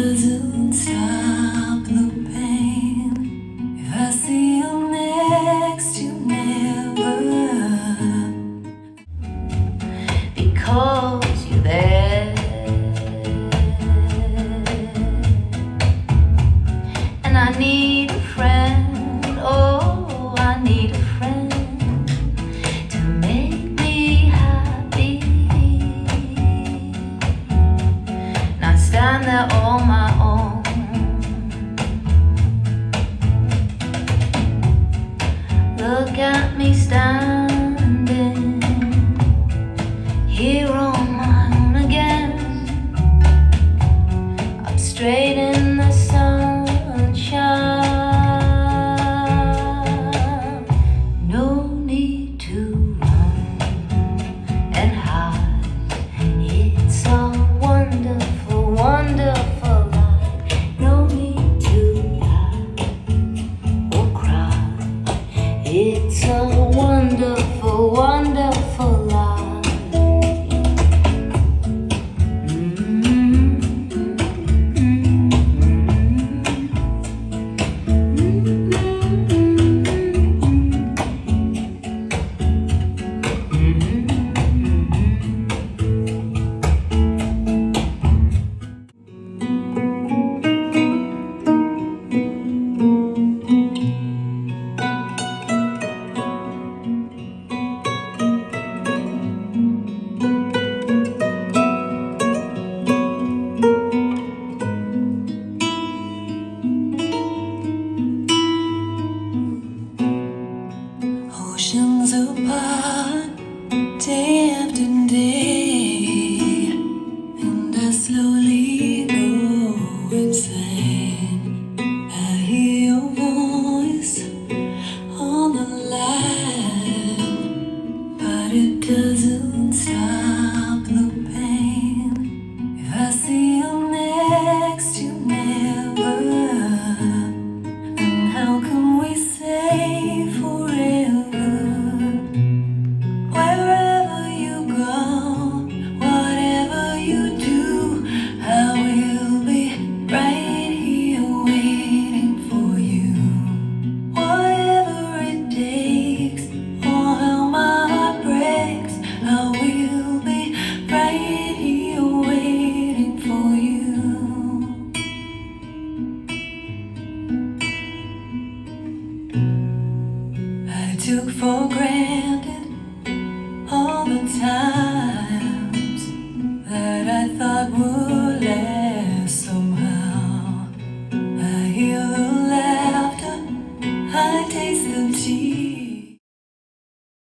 doesn't stop the pain. If I see you next, you never, because you're there. And I need a friend, oh, I need a friend to make me happy. Not stand there on my own. Look at me standing here on my own again. I'm straight in the sunshine. No need to run and hide. It's a wonderful, wonderful life. No need to laugh or cry. It's a wonderful, wonderful life. Oceans apart, day after day, and I slowly go insane. I hear your voice on the line, but it doesn't stop the pain. If I see you next, you never, then how can we say forever? I took for granted all the time